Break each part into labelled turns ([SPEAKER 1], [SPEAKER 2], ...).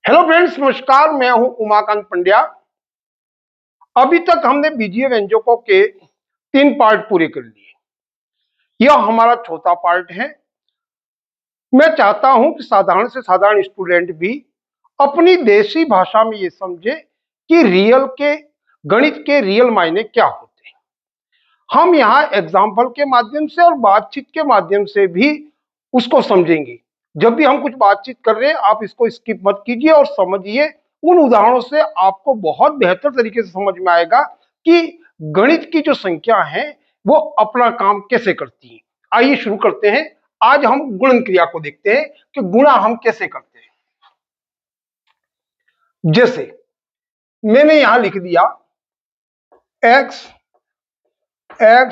[SPEAKER 1] Hello friends, नमस्कार। मैं हूं उमाकांत पंड्या। अभी तक हमने बीजीय व्यंजकों के 3 पार्ट पूरे कर लिए। यह हमारा चौथा पार्ट है। मैं चाहता हूं कि साधारण से साधारण स्टूडेंट भी अपनी देसी भाषा में ये समझे कि गणित के रियल मायने क्या होते हैं। हम यहाँ एग्जाम्पल के माध्यम से और बातचीत के माध्यम से भी उसको समझेंगे। जब भी हम कुछ बातचीत कर रहे हैं, आप इसको स्किप मत कीजिए और समझिए। उन उदाहरणों से आपको बहुत बेहतर तरीके से समझ में आएगा कि गणित की जो संख्या है वो अपना काम कैसे करती है। आइए शुरू करते हैं। आज हम गुणन क्रिया को देखते हैं कि गुणा हम कैसे करते हैं। जैसे मैंने यहां लिख दिया x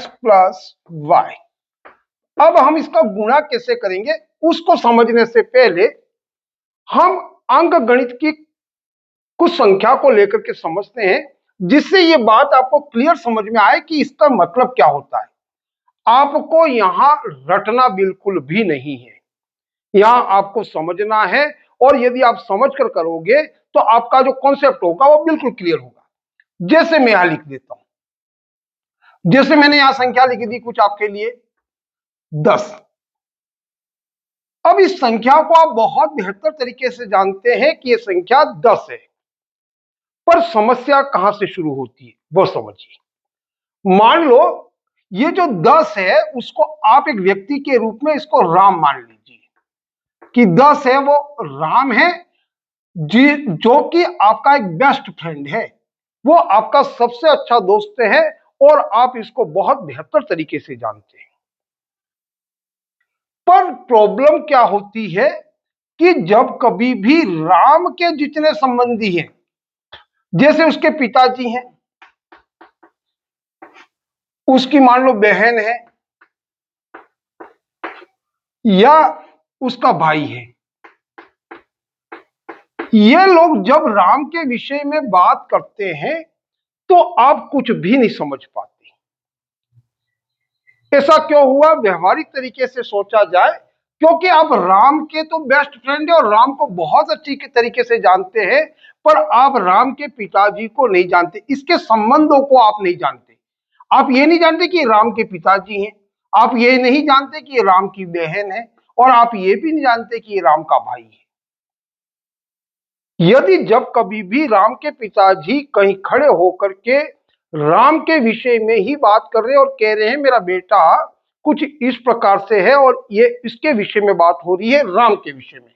[SPEAKER 1] प्लस वाई। अब हम इसका गुणा कैसे करेंगे उसको समझने से पहले हम अंक गणित की कुछ संख्या को लेकर के समझते हैं, जिससे ये बात आपको क्लियर समझ में आए कि इसका मतलब क्या होता है। आपको यहां रटना बिल्कुल भी नहीं है, यहां आपको समझना है। और यदि आप समझ कर करोगे तो आपका जो कॉन्सेप्ट होगा वो बिल्कुल क्लियर होगा। जैसे मैं यहां लिख देता हूं, जैसे मैंने यहां संख्या लिख दी कुछ आपके लिए 10। अब इस संख्या को आप बहुत बेहतर तरीके से जानते हैं कि यह संख्या 10 है, पर समस्या कहां से शुरू होती है वो समझिए। मान लो ये जो 10 है उसको आप एक व्यक्ति के रूप में इसको राम मान लीजिए कि 10 है वो राम है, जी, जो कि आपका एक बेस्ट फ्रेंड है, वो आपका सबसे अच्छा दोस्त है और आप इसको बहुत बेहतर तरीके से जानते हैं। पर प्रॉब्लम क्या होती है कि जब कभी भी राम के जितने संबंधी हैं, जैसे उसके पिताजी हैं, उसकी मान लो बहन है या उसका भाई है, ये लोग जब राम के विषय में बात करते हैं तो आप कुछ भी नहीं समझ पाते। ऐसा क्यों हुआ? व्यवहारिक तरीके से सोचा जाए, क्योंकि आप राम के तो बेस्ट फ्रेंड है और राम को बहुत अच्छी तरीके से जानते हैं, पर आप राम के पिताजी को नहीं जानते, इसके संबंधों को आप नहीं जानते। आप ये नहीं जानते कि राम के पिताजी हैं, आप ये नहीं जानते कि ये राम की बहन है, और आप ये भी नहीं जानते कि ये राम का भाई है। यदि जब कभी भी राम के पिताजी कहीं खड़े होकर के राम के विषय में ही बात कर रहे हैं और कह रहे हैं मेरा बेटा कुछ इस प्रकार से है और ये इसके विषय में बात हो रही है, राम के विषय में,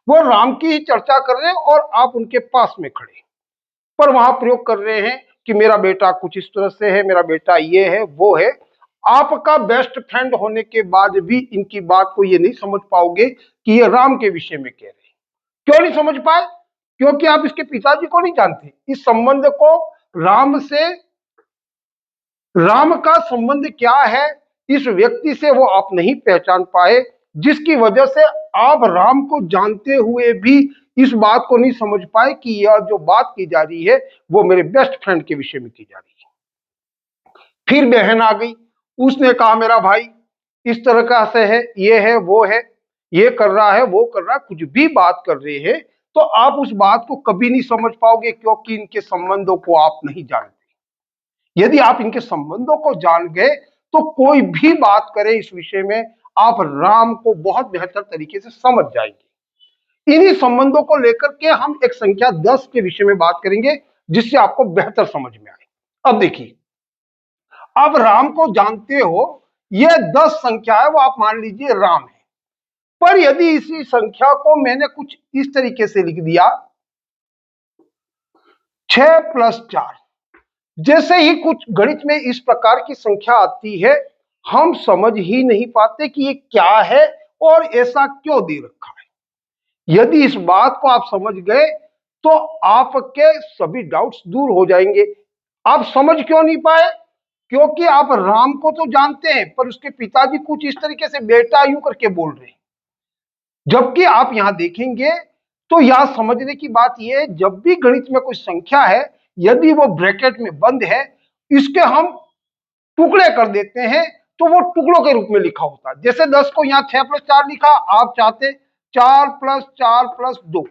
[SPEAKER 1] वो राम की ही चर्चा कर रहे हैं और आप उनके पास में खड़े, पर वहां प्रयोग कर रहे हैं कि मेरा बेटा कुछ इस तरह से है, मेरा बेटा ये है वो है। आपका बेस्ट फ्रेंड होने के बाद भी इनकी बात को ये नहीं समझ पाओगे कि ये राम के विषय में कह रहे हैं। क्यों नहीं समझ पाए? क्योंकि आप इसके पिताजी को नहीं जानते, इस संबंध को राम से, राम का संबंध क्या है इस व्यक्ति से वो आप नहीं पहचान पाए, जिसकी वजह से आप राम को जानते हुए भी इस बात को नहीं समझ पाए कि यह जो बात की जा रही है वो मेरे बेस्ट फ्रेंड के विषय में की जा रही है। फिर बहन आ गई, उसने कहा मेरा भाई इस तरह का से है, ये है वो है, ये कर रहा है वो कर रहा है, कुछ भी बात कर रहे हैं, तो आप उस बात को कभी नहीं समझ पाओगे क्योंकि इनके संबंधों को आप नहीं जानते। यदि आप इनके संबंधों को जान गए तो कोई भी बात करे इस विषय में आप राम को बहुत बेहतर तरीके से समझ जाएंगे। इन्हीं संबंधों को लेकर के हम एक संख्या 10 के विषय में बात करेंगे, जिससे आपको बेहतर समझ में आए। अब देखिए, आप राम को जानते हो, यह 10 संख्या है वो आप मान लीजिए राम है, पर यदि इसी संख्या को मैंने कुछ इस तरीके से लिख दिया 6 प्लस 4, जैसे ही कुछ गणित में इस प्रकार की संख्या आती है हम समझ ही नहीं पाते कि ये क्या है और ऐसा क्यों दे रखा है। यदि इस बात को आप समझ गए तो आपके सभी डाउट्स दूर हो जाएंगे। आप समझ क्यों नहीं पाए? क्योंकि आप राम को तो जानते हैं, पर उसके पिताजी कुछ इस तरीके से बेटा यूं करके बोल रहे हैं, जबकि आप यहां देखेंगे तो यहां समझने की बात यह है, जब भी गणित में कोई संख्या है यदि वो ब्रैकेट में बंद है, इसके हम टुकड़े कर देते हैं तो वो टुकड़ों के रूप में लिखा होता है। जैसे 10 को यहां 6 प्लस 4 लिखा, आप चाहते 4 प्लस 4 प्लस 2,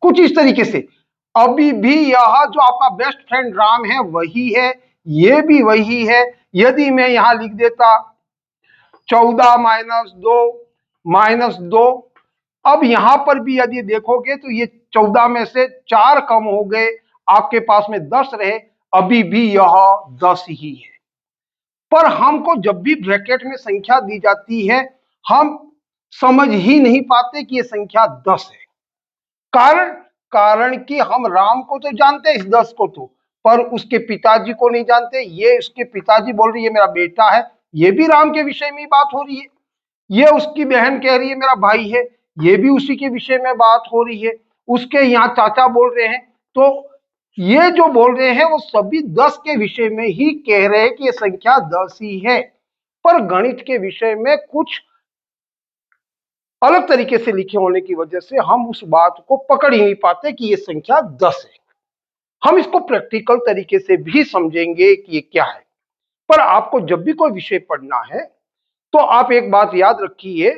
[SPEAKER 1] कुछ इस तरीके से। अभी भी यह जो आपका बेस्ट फ्रेंड राम है वही है, ये भी वही है। यदि मैं यहां लिख देता 14 - 2 - 2, अब यहां पर भी यदि देखोगे तो ये 14 में से 4 कम हो गए, आपके पास में 10 रहे, अभी भी यह 10 ही है। पर हमको जब भी ब्रैकेट में संख्या दी जाती है, हम समझ ही नहीं पाते कि यह संख्या 10 है। कारण कारण कि हम राम को तो जानते हैं, इस 10 को तो, पर उसके पिताजी को नहीं जानते। ये उसके पिताजी बोल रही है मेरा बेटा है, ये भी राम के विषय में ही बात हो रही है। ये उसकी बहन कह रही है मेरा भाई है, ये भी उसी के विषय में बात हो रही है। उसके यहाँ चाचा बोल रहे हैं, तो ये जो बोल रहे हैं वो सभी 10 के विषय में ही कह रहे हैं कि ये संख्या 10 ही है। पर गणित के विषय में कुछ अलग तरीके से लिखे होने की वजह से हम उस बात को पकड़ ही नहीं पाते कि ये संख्या 10 है। हम इसको प्रैक्टिकल तरीके से भी समझेंगे कि ये क्या है। पर आपको जब भी कोई विषय पढ़ना है तो आप एक बात याद रखिए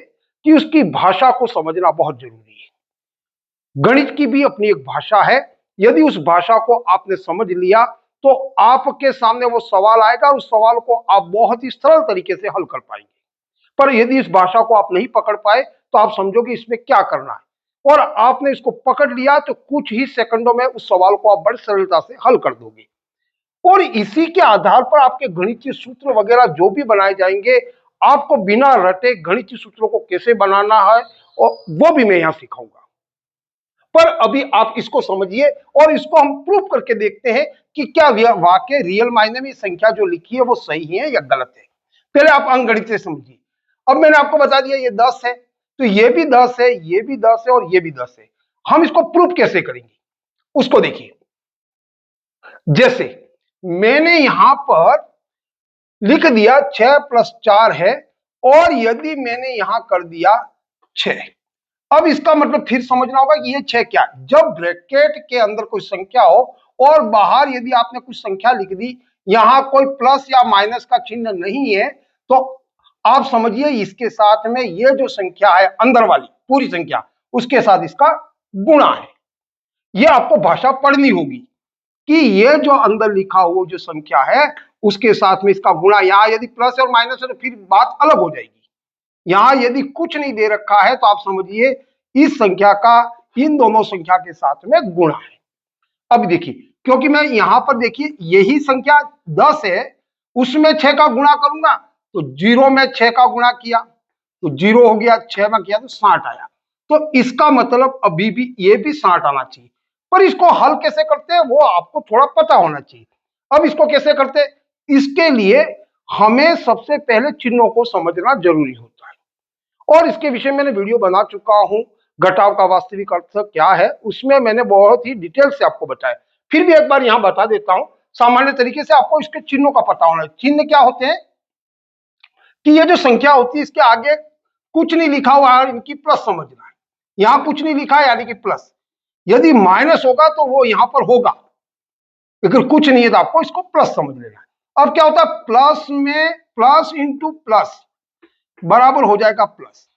[SPEAKER 1] कि उसकी भाषा को समझना बहुत जरूरी है। गणित की भी अपनी एक भाषा है। यदि उस भाषा को आपने समझ लिया तो आपके सामने वो सवाल आएगा और उस सवाल को आप बहुत ही सरल तरीके से हल कर पाएंगे। पर यदि इस भाषा को आप नहीं पकड़ पाए तो आप समझोगे इसमें क्या करना है, और आपने इसको पकड़ लिया तो कुछ ही सेकंडों में उस सवाल को आप बड़ी सरलता से हल कर दोगे। और इसी के आधार पर आपके गणितीय सूत्र वगैरह जो भी बनाए जाएंगे, आपको बिना रटे गणितीय सूत्रों को कैसे बनाना है और वो भी मैं यहां सिखाऊंगा। पर अभी आप इसको समझिए और इसको हम प्रूफ करके देखते हैं कि क्या वाकई रियल मायने में संख्या जो लिखी है वो सही है या गलत है। पहले आप अंकगणित से समझिए। अब मैंने आपको बता दिया ये 10 है, तो ये भी 10 है, ये भी 10 है और ये भी 10 है। हम इसको प्रूफ कैसे करेंगे उसको देखिए। जैसे मैंने यहां पर लिख दिया 6 + 4 है, और यदि मैंने यहां कर दिया 6, अब इसका मतलब फिर समझना होगा कि ये 6 क्या है। जब ब्रैकेट के अंदर कोई संख्या हो और बाहर यदि आपने कुछ संख्या लिख दी, यहां कोई प्लस या माइनस का चिन्ह नहीं है, तो आप समझिए इसके साथ में ये जो संख्या है अंदर वाली पूरी संख्या, उसके साथ इसका गुणा है। ये आपको भाषा पढ़नी होगी कि ये जो अंदर लिखा हुआ जो संख्या है उसके साथ में इसका गुणा। यहां यदि प्लस और माइनस है तो फिर बात अलग हो जाएगी। यहां यदि कुछ नहीं दे रखा है तो आप समझिए इस संख्या का इन दोनों संख्या के साथ में गुणा है। अब देखिए, क्योंकि मैं यहां पर देखिए यही संख्या 10 है, उसमें 6 का गुणा करूंगा तो 0 में 6 का गुणा किया तो 0 हो गया, 6 में किया तो 60 आया। तो इसका मतलब अभी भी ये भी 60 आना चाहिए। पर इसको हल कैसे करते हैं वो आपको थोड़ा पता होना चाहिए। अब इसको कैसे करते हैं, इसके लिए हमें सबसे पहले चिन्हों को समझना जरूरी होता है, और इसके विषय में मैंने वीडियो बना चुका हूं। घटाव का वास्तविक अर्थ क्या है, उसमें मैंने बहुत ही डिटेल से आपको बताया। फिर भी एक बार यहां बता देता हूं, सामान्य तरीके से आपको इसके चिन्हों का पता होना है। चिन्ह क्या होते हैं कि ये जो संख्या होती है इसके आगे कुछ नहीं लिखा हुआ है, इनकी प्लस समझना है। यहां कुछ नहीं लिखा है यानी कि प्लस। यदि माइनस होगा तो वो यहां पर होगा, अगर कुछ नहीं है तो आपको इसको प्लस समझ लेना है। अब क्या होता है, प्लस में प्लस इंटू प्लस बराबर हो जाएगा प्लस।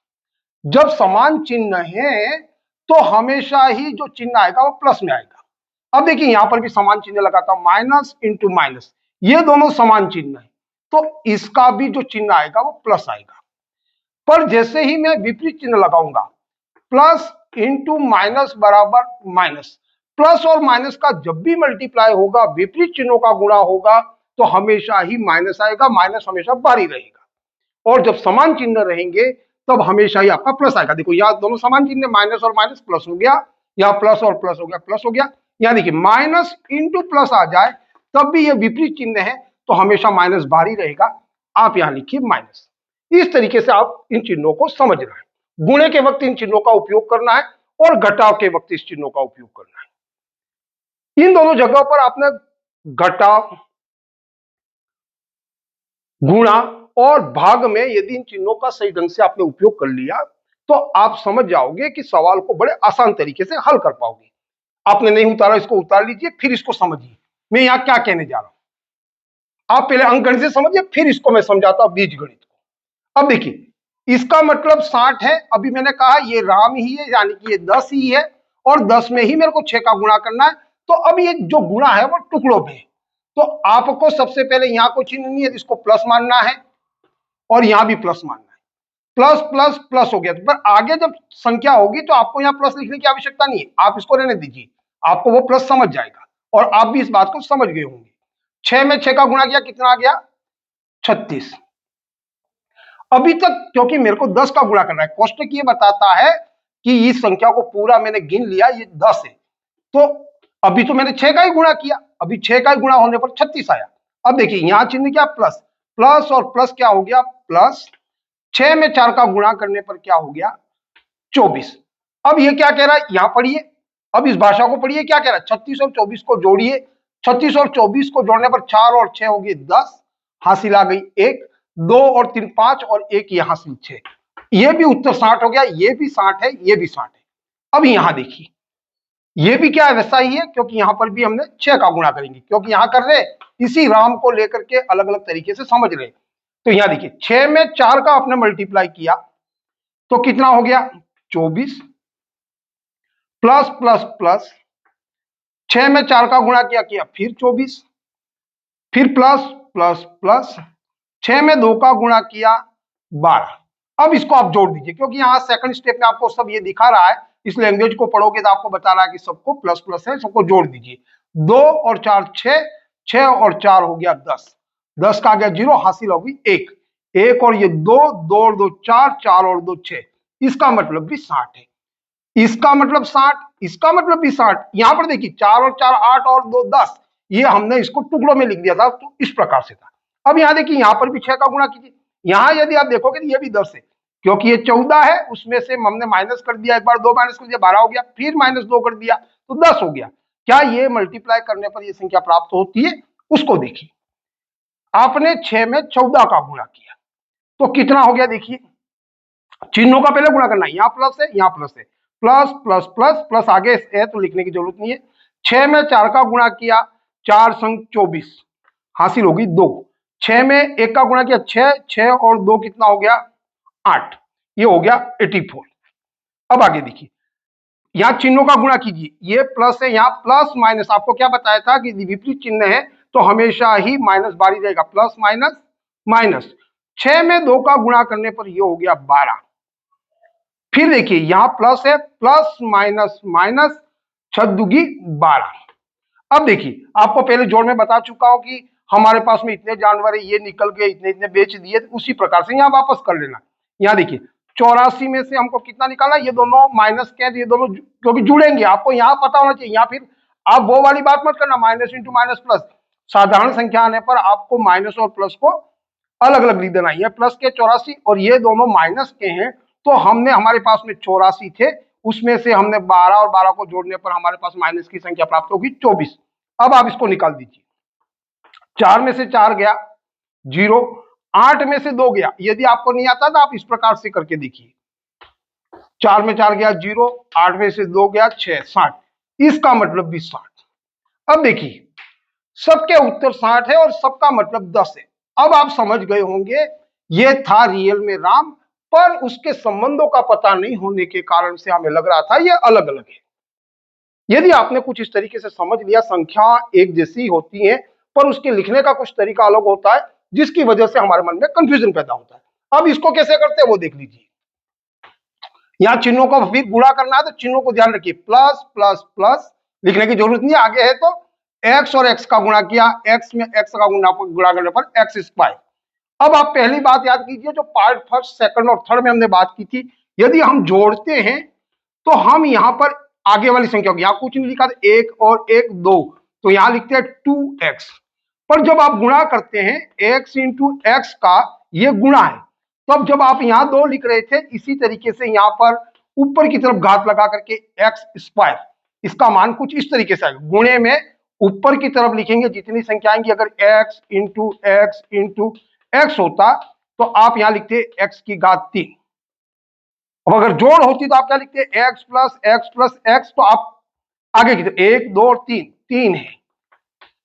[SPEAKER 1] जब समान चिन्ह है तो हमेशा ही जो चिन्ह आएगा वो प्लस में आएगा। अब देखिए यहां पर भी समान चिन्ह लगाता हूं, माइनस इंटू माइनस, ये दोनों समान चिन्ह है तो इसका भी जो चिन्ह आएगा वो प्लस आएगा। पर जैसे ही मैं विपरीत चिन्ह लगाऊंगा, प्लस इंटू माइनस बराबर माइनस, प्लस और माइनस का जब भी मल्टीप्लाई होगा, विपरीत चिन्हों का गुणा होगा, तो हमेशा ही माइनस आएगा। माइनस हमेशा बाहरी रहेगा। और जब समान चिन्ह रहेंगे तब हमेशा ही आपका प्लस आएगा। देखो यहाँ दोनों समान चिन्ह, माइनस और माइनस प्लस हो गया, यहाँ प्लस और प्लस हो गया प्लस हो गया। यहाँ देखिए माइनस इंटू प्लस आ जाए तब भी ये विपरीत चिन्ह है तो हमेशा माइनस बाहरी रहेगा। आप यहाँ लिखिए माइनस। इस तरीके से आप इन चिन्हों को समझना है। गुणे के वक्त इन चिन्हों का उपयोग करना है और घटाव के वक्त इस चिन्हों का उपयोग करना है। इन दोनों जगहों पर आपने घटाव, गुणा और भाग में यदि इन चिन्हों का सही ढंग से आपने उपयोग कर लिया तो आप समझ जाओगे कि सवाल को बड़े आसान तरीके से हल कर पाओगे। आपने नहीं उतारा, इसको उतार लीजिए, फिर इसको समझिए मैं यहां क्या कहने जा रहा हूं। आप पहले अंकगणित से समझिए, फिर इसको मैं समझाता हूं बीजगणित को। अब देखिए इसका मतलब 60 है। अभी मैंने कहा ये राम ही है यानी कि ये 10 ही है, और 10 में ही मेरे को 6 का गुणा करना है। तो अब ये जो गुणा है वो टुकड़ों में है, तो आपको सबसे पहले यहां को चिन्ह नहीं है, इसको प्लस मानना है और यहां भी प्लस मानना है। प्लस प्लस प्लस हो गया, पर आगे जब संख्या होगी तो आपको यहां प्लस लिखने की आवश्यकता नहीं है, आप इसको रहने दीजिए, आपको वो प्लस समझ जाएगा और आप भी इस बात को समझ गए होंगे। 6 में 6 का गुणा किया, कितना आ गया? 36। अभी तक क्योंकि मेरे को 10 का गुणा करना है, कोष्टक ये बताता है कि इस संख्या को पूरा मैंने गिन लिया, ये 10 है, तो अभी तो मैंने 6 का ही गुणा किया, अभी 6 का ही गुणा होने पर 36 आया। अब देखिए यहां चिन्ह क्या, प्लस, प्लस और प्लस क्या हो गया, प्लस। 6 में 4 का गुणा करने पर क्या हो गया, 24। अब ये क्या कह रहा है, यहां पढ़िए, अब इस भाषा को पढ़िए, क्या कह रहा है, 36 और 24 को जोड़िए, 36 और 24 को जोड़ने पर 4 और 6 हो गए 10, हासिल आ गई 1, 2 और 3 5 और 1 ये हासिल 6। ये भी उत्तर 60 हो गया, ये भी 60 है, ये भी 60 है। अब यहां देखिए, ये भी क्या है, वैसा ही है, क्योंकि यहां पर भी हमने 6 का गुणा करेंगे, क्योंकि यहां कर रहे इसी राम को लेकर के अलग अलग तरीके से समझ रहे। तो यहां देखिए 6 में 4 का आपने मल्टीप्लाई किया तो कितना हो गया, 24, प्लस प्लस प्लस, 6 में 4 का गुणा किया किया फिर 24, फिर प्लस प्लस प्लस, 6 में 2 का गुणा किया 12। अब इसको आप जोड़ दीजिए, क्योंकि यहां सेकंड स्टेप में आपको सब ये दिखा रहा है, इस लैंग्वेज को पढ़ोगे तो आपको बता रहा है कि सबको प्लस प्लस है, सबको जोड़ दीजिए। 2 और 4 6, 6 और 4 हो गया 10, 10 का आ गया 0, हासिल होगी 1, 1 और ये 2, 2 और 2 4, 4 और 2 6, इसका मतलब भी 60 है, इसका मतलब 60, इसका मतलब भी 60। यहां पर देखिए 4 और 4 8 और 2 10, ये हमने इसको टुकड़ों में लिख दिया था, तो इस प्रकार से था। अब यहां देखिए, यहां पर भी 6 का गुणा कीजिए, यहां यदि आप देखोगे तो ये भी 10 है, क्योंकि ये 14 है, उसमें से हमने माइनस कर दिया, एक बार 2 माइनस कर दिया 12 हो गया, फिर -2 कर दिया तो 10 हो गया। क्या ये मल्टीप्लाई करने पर ये संख्या प्राप्त होती है? उसको देखिए, आपने 6 में 14 का गुणा किया तो कितना हो गया, देखिए चिन्हों का पहले गुणा करना है, यहां प्लस है, यहां प्लस है, प्लस प्लस प्लस प्लस, आगे है तो लिखने की जरूरत नहीं है। 6 में 4 का गुणा किया, 4 संग 24, हासिल होगी 2। 6 में 1 का गुणा किया 6, 6 और 2 कितना हो गया, 8, ये हो गया 84। अब आगे देखिए, यहां चिन्हों का गुणा कीजिए, ये प्लस है, यहां प्लस माइनस, आपको क्या बताया था कि विपरीत चिन्ह है तो हमेशा ही माइनस बारी रहेगा, प्लस माइनस माइनस। 6 में 2 का गुणा करने पर ये हो गया 12। फिर देखिए यहां प्लस है, प्लस माइनस माइनस, 6 दूगी 12। अब देखिए, आपको पहले जोड़ में बता चुका हूं कि हमारे पास में इतने जानवर है, ये निकल गए, इतने इतने बेच दिए, उसी प्रकार से यहां वापस कर लेना। यहां देखिए 84 में से हमको कितना निकाला, ये दोनों माइनस के, ये दोनों क्योंकि जुड़ेंगे, आपको यहां पता होना चाहिए, यहां फिर आप वो वाली बात मत करना, माइनस इंटू माइनस प्लस। साधारण संख्या आने पर आपको माइनस और प्लस को अलग अलग लिख देना, ये प्लस के 84 और ये दोनों माइनस के हैं, तो हमने हमारे पास में 84 थे, उसमें से हमने 12 और 12 को जोड़ने पर हमारे पास माइनस की संख्या प्राप्त होगी 24। अब आप इसको निकाल दीजिए, 4 में से 4 गया 0, 8 में से 2 गया, यदि आपको नहीं आता तो आप इस प्रकार से करके देखिए, 4 में 4 गया 0, 8 में से 2 गया 6, 60, इसका मतलब भी 60। अब देखिए सबके उत्तर 60 है और सबका मतलब 10 है। अब आप समझ गए होंगे, ये था रियल में राम, पर उसके संबंधों का पता नहीं होने के कारण से हमें लग रहा था ये अलग अलग है। यदि आपने कुछ इस तरीके से समझ लिया, संख्या एक जैसी होती है पर उसके लिखने का कुछ तरीका अलग होता है, जिसकी वजह से हमारे मन में कंफ्यूजन पैदा होता है। अब इसको कैसे करते हैं वो देख लीजिए, यहां चिन्हों को फिर गुणा करना है तो चिन्हों को ध्यान रखिए, प्लस प्लस प्लस लिखने की जरूरत नहीं है, आगे है तो x और x का गुणा किया, x में x का गुणा करने पर x स्क्वायर। अब आप पहली बात याद कीजिए, जो पार्ट फर्स्ट सेकंड और थर्ड में हमने बात की थी, यदि हम जोड़ते हैं तो हम यहां पर आगे वाली संख्या होगी, यहां कुछ नहीं लिखा था, 1 और 1 2, तो यहां लिखते हैं 2x। पर जब आप गुणा करते हैं x इंटू एक्स का, ये गुणा है, तब जब आप यहां 2 लिख रहे थे, इसी तरीके से यहां पर ऊपर की तरफ घात लगा करके एक्स स्क्वायर, इसका मान कुछ इस तरीके से आएगा, गुणे में ऊपर की तरफ लिखेंगे जितनी संख्या आएंगी, अगर x इंटू एक्स होता तो आप यहां लिखते x की घात 3, अब अगर जोड़ होती तो आप क्या लिखते, x प्लस एक्स, तो आप आगे की तरफ 1 2 और 3, 3 है,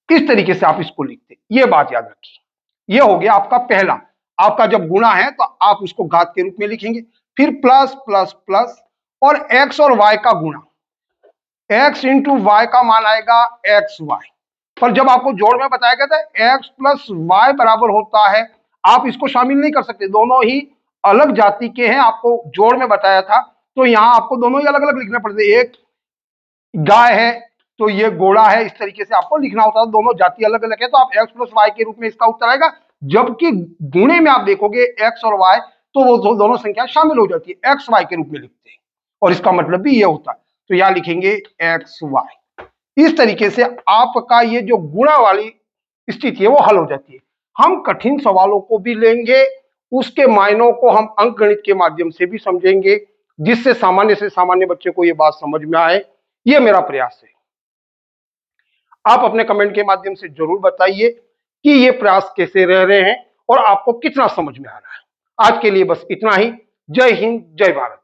[SPEAKER 1] इस तरीके से आप इसको लिखते, ये बात याद रखिए। ये हो गया आपका पहला, आपका जब गुणा है तो आप उसको घात के रूप में लिखेंगे, फिर प्लस प्लस प्लस और x और y का गुणा, x इंटू वाई का मान आएगा एक्स वाई। पर जब आपको जोड़ में बताया गया था x प्लस वाई बराबर होता है, आप इसको शामिल नहीं कर सकते, दोनों ही अलग जाति के हैं, आपको जोड़ में बताया था, तो यहां आपको दोनों ही अलग अलग लिखने पड़ते। एक गाय है तो ये घोड़ा है, इस तरीके से आपको लिखना होता है, दोनों जाति अलग अलग है, तो आप x प्लस वाई के रूप में इसका उत्तर आएगा। जबकि गुणे में आप देखोगे x और y, तो वो दोनों संख्या शामिल हो जाती है, एक्स वाई के रूप में लिखते हैं, और इसका मतलब भी ये होता है। तो यहां लिखेंगे एक्स वाई। इस तरीके से आपका ये जो गुणा वाली स्थिति है वो हल हो जाती है। हम कठिन सवालों को भी लेंगे, उसके मायनों को हम अंकगणित के माध्यम से भी समझेंगे, जिससे सामान्य से सामान्य बच्चे को ये बात समझ में आए। ये मेरा प्रयास है। आप अपने कमेंट के माध्यम से जरूर बताइए कि ये प्रयास कैसे रह रहे हैं और आपको कितना समझ में आ रहा है। आज के लिए बस इतना ही। जय हिंद, जय भारत।